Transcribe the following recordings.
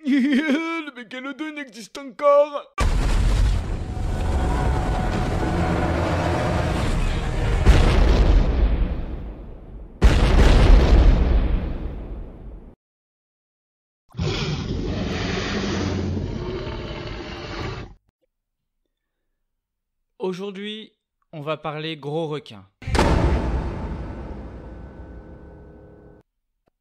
Le mégalodon existe encore. Aujourd'hui, on va parler gros requins.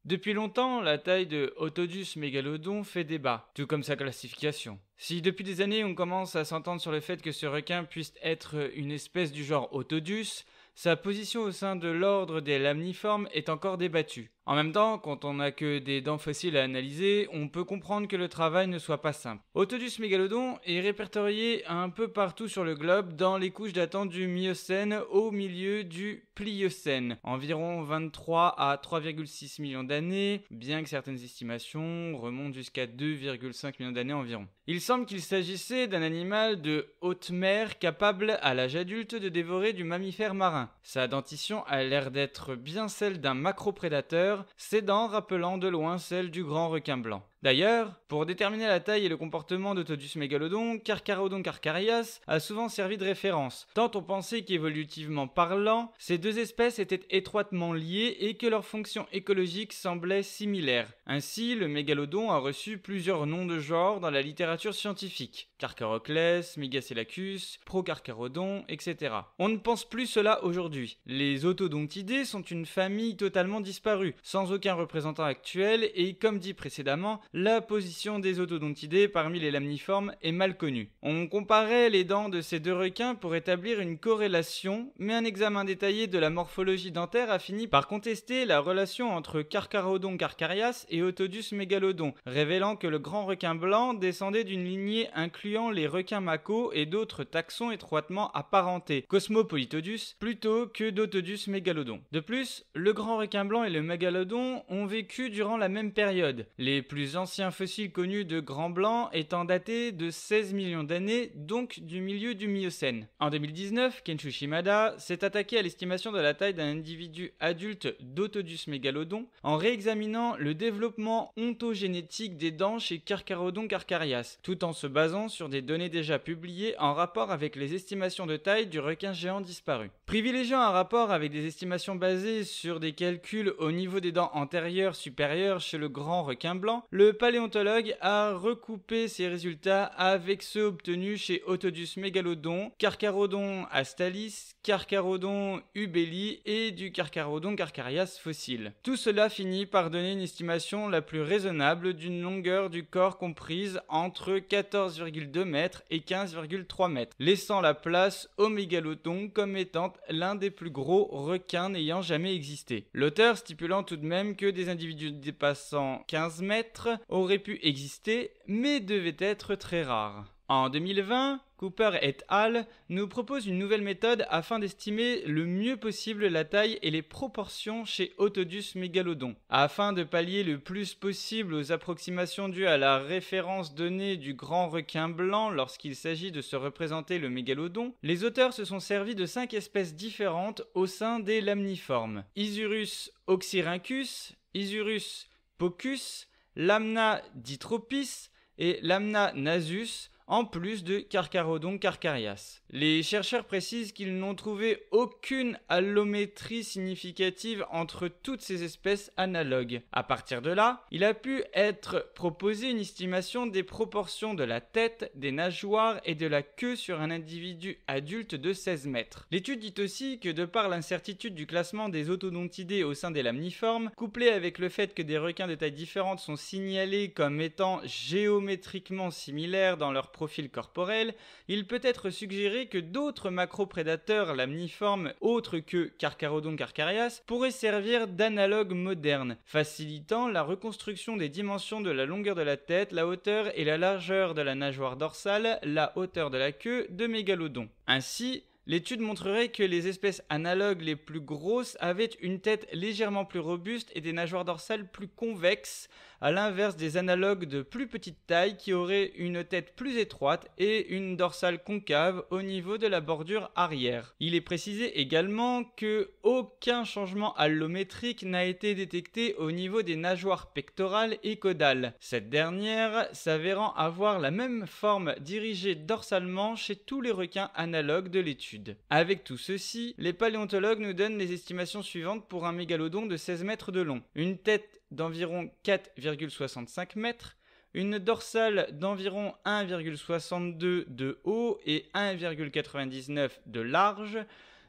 Depuis longtemps, la taille de Otodus mégalodon fait débat, tout comme sa classification. Si depuis des années on commence à s'entendre sur le fait que ce requin puisse être une espèce du genre Otodus, sa position au sein de l'ordre des lamniformes est encore débattue. En même temps, quand on n'a que des dents fossiles à analyser, on peut comprendre que le travail ne soit pas simple. Otodus mégalodon est répertorié un peu partout sur le globe dans les couches datant du Miocène au milieu du Pliocène, environ 23 à 3,6 millions d'années, bien que certaines estimations remontent jusqu'à 2,5 millions d'années environ. Il semble qu'il s'agissait d'un animal de haute mer capable à l'âge adulte de dévorer du mammifère marin. Sa dentition a l'air d'être bien celle d'un macroprédateur, ses dents rappelant de loin celles du grand requin blanc. D'ailleurs, pour déterminer la taille et le comportement d'Otodus mégalodon, Carcharodon carcharias a souvent servi de référence, tant on pensait qu'évolutivement parlant, ces deux espèces étaient étroitement liées et que leurs fonctions écologiques semblaient similaires. Ainsi, le mégalodon a reçu plusieurs noms de genre dans la littérature scientifique. Carcharocles, Megaselacus, Procarcharodon, etc. On ne pense plus cela aujourd'hui. Les Otodontidés sont une famille totalement disparue, sans aucun représentant actuel et, comme dit précédemment, la position des Otodontidés parmi les lamniformes est mal connue. On comparait les dents de ces deux requins pour établir une corrélation, mais un examen détaillé de la morphologie dentaire a fini par contester la relation entre Carcharodon carcharias et Otodus mégalodon, révélant que le grand requin blanc descendait d'une lignée incluant les requins macos et d'autres taxons étroitement apparentés, Cosmopolitodus, plutôt que d'Otodus mégalodon. De plus, le grand requin blanc et le mégalodon ont vécu durant la même période. Les plus anciens fossiles connus de grands blancs étant datés de 16 millions d'années, donc du milieu du Miocène. En 2019, Kenshu Shimada s'est attaqué à l'estimation de la taille d'un individu adulte d'Otodus mégalodon en réexaminant le développement ontogénétique des dents chez Carcharodon carcharias, tout en se basant sur des données déjà publiées en rapport avec les estimations de taille du requin géant disparu. Privilégiant un rapport avec des estimations basées sur des calculs au niveau des dents antérieures supérieures chez le grand requin blanc, le paléontologue a recoupé ses résultats avec ceux obtenus chez Otodus mégalodon, Carcharodon astalis, Carcharodon ubeli et du Carcharodon carcharias fossile. Tout cela finit par donner une estimation la plus raisonnable d'une longueur du corps comprise entre 14,2 mètres et 15,3 mètres, laissant la place au mégalodon comme étant l'un des plus gros requins n'ayant jamais existé. L'auteur stipulant tout de même que des individus dépassant 15 mètres auraient pu exister, mais devaient être très rares. En 2020, Cooper et al. Nous proposent une nouvelle méthode afin d'estimer le mieux possible la taille et les proportions chez Otodus mégalodon. Afin de pallier le plus possible aux approximations dues à la référence donnée du grand requin blanc lorsqu'il s'agit de se représenter le mégalodon, les auteurs se sont servis de 5 espèces différentes au sein des lamniformes. Isurus oxyrhynchus, Isurus pocus, Lamna ditropis et Lamna nasus, en plus de Carcharodon carcharias. Les chercheurs précisent qu'ils n'ont trouvé aucune allométrie significative entre toutes ces espèces analogues. À partir de là, il a pu être proposé une estimation des proportions de la tête, des nageoires et de la queue sur un individu adulte de 16 mètres. L'étude dit aussi que de par l'incertitude du classement des otodontidés au sein des lamniformes, couplé avec le fait que des requins de tailles différentes sont signalés comme étant géométriquement similaires dans leur profil corporel, il peut être suggéré que d'autres macroprédateurs lamniformes autres que Carcharodon carcharias pourraient servir d'analogues modernes, facilitant la reconstruction des dimensions de la longueur de la tête, la hauteur et la largeur de la nageoire dorsale, la hauteur de la queue de mégalodon. Ainsi, L'étude montrerait que les espèces analogues les plus grosses avaient une tête légèrement plus robuste et des nageoires dorsales plus convexes, à l'inverse des analogues de plus petite taille qui auraient une tête plus étroite et une dorsale concave au niveau de la bordure arrière. Il est précisé également que aucun changement allométrique n'a été détecté au niveau des nageoires pectorales et caudales, cette dernière s'avérant avoir la même forme dirigée dorsalement chez tous les requins analogues de l'étude. Avec tout ceci, les paléontologues nous donnent les estimations suivantes pour un mégalodon de 16 mètres de long. Une tête d'environ 4,65 mètres, une dorsale d'environ 1,62 de haut et 1,99 de large,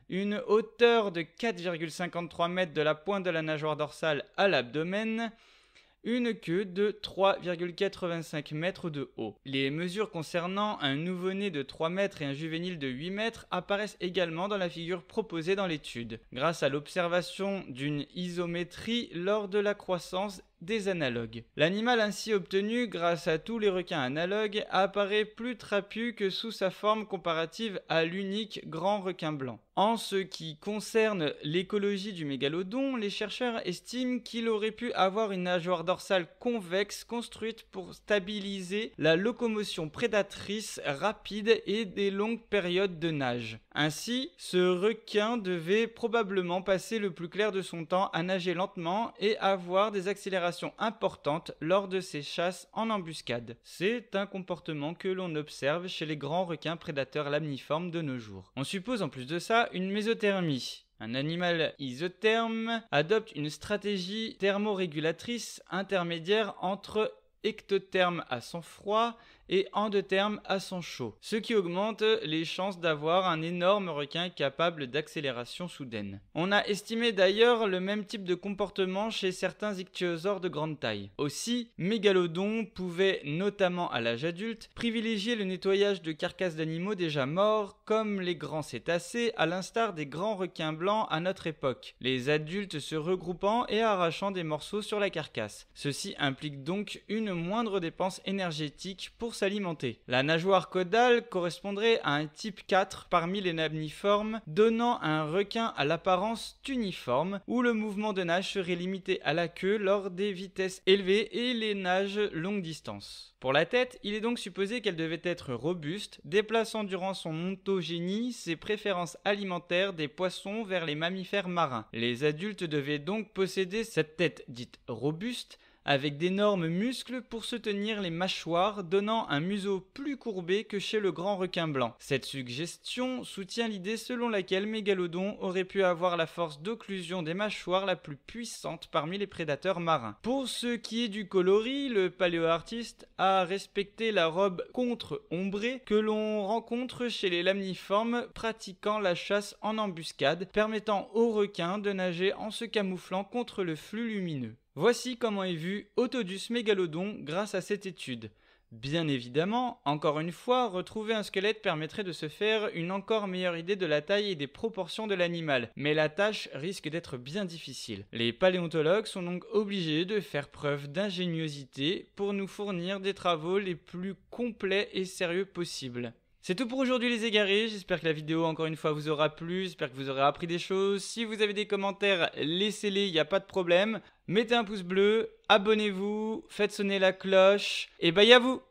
une hauteur de 4,53 mètres de la pointe de la nageoire dorsale à l'abdomen, une queue de 3,85 mètres de haut. Les mesures concernant un nouveau-né de 3 mètres et un juvénile de 8 mètres apparaissent également dans la figure proposée dans l'étude, grâce à l'observation d'une isométrie lors de la croissance des analogues. L'animal ainsi obtenu grâce à tous les requins analogues apparaît plus trapu que sous sa forme comparative à l'unique grand requin blanc. En ce qui concerne l'écologie du mégalodon, les chercheurs estiment qu'il aurait pu avoir une nageoire dorsale convexe construite pour stabiliser la locomotion prédatrice rapide et des longues périodes de nage. Ainsi, ce requin devait probablement passer le plus clair de son temps à nager lentement et avoir des accélérations importantes lors de ses chasses en embuscade. C'est un comportement que l'on observe chez les grands requins prédateurs lamniformes de nos jours. On suppose en plus de ça une mésothermie. Un animal isotherme adopte une stratégie thermorégulatrice intermédiaire entre ectotherme à son froid et endotherme à son chaud, ce qui augmente les chances d'avoir un énorme requin capable d'accélération soudaine. On a estimé d'ailleurs le même type de comportement chez certains ichthyosaures de grande taille. Aussi, Mégalodon pouvait, notamment à l'âge adulte, privilégier le nettoyage de carcasses d'animaux déjà morts, comme les grands cétacés, à l'instar des grands requins blancs à notre époque, les adultes se regroupant et arrachant des morceaux sur la carcasse. Ceci implique donc une moindre dépense énergétique pour s'alimenter. La nageoire caudale correspondrait à un type 4 parmi les lamniformes, donnant un requin à l'apparence tuniforme, où le mouvement de nage serait limité à la queue lors des vitesses élevées et les nages longue distance. Pour la tête, il est donc supposé qu'elle devait être robuste, déplaçant durant son ontogénie ses préférences alimentaires des poissons vers les mammifères marins. Les adultes devaient donc posséder cette tête dite robuste, avec d'énormes muscles pour soutenir les mâchoires, donnant un museau plus courbé que chez le grand requin blanc. Cette suggestion soutient l'idée selon laquelle Mégalodon aurait pu avoir la force d'occlusion des mâchoires la plus puissante parmi les prédateurs marins. Pour ce qui est du coloris, le paléoartiste a respecté la robe contre-ombrée que l'on rencontre chez les lamniformes pratiquant la chasse en embuscade, permettant aux requins de nager en se camouflant contre le flux lumineux. Voici comment est vu Otodus mégalodon grâce à cette étude. Bien évidemment, encore une fois, retrouver un squelette permettrait de se faire une encore meilleure idée de la taille et des proportions de l'animal, mais la tâche risque d'être bien difficile. Les paléontologues sont donc obligés de faire preuve d'ingéniosité pour nous fournir des travaux les plus complets et sérieux possibles. C'est tout pour aujourd'hui les égarés, j'espère que la vidéo encore une fois vous aura plu, j'espère que vous aurez appris des choses. Si vous avez des commentaires, laissez-les, il n'y a pas de problème. Mettez un pouce bleu, abonnez-vous, faites sonner la cloche, et bye à vous!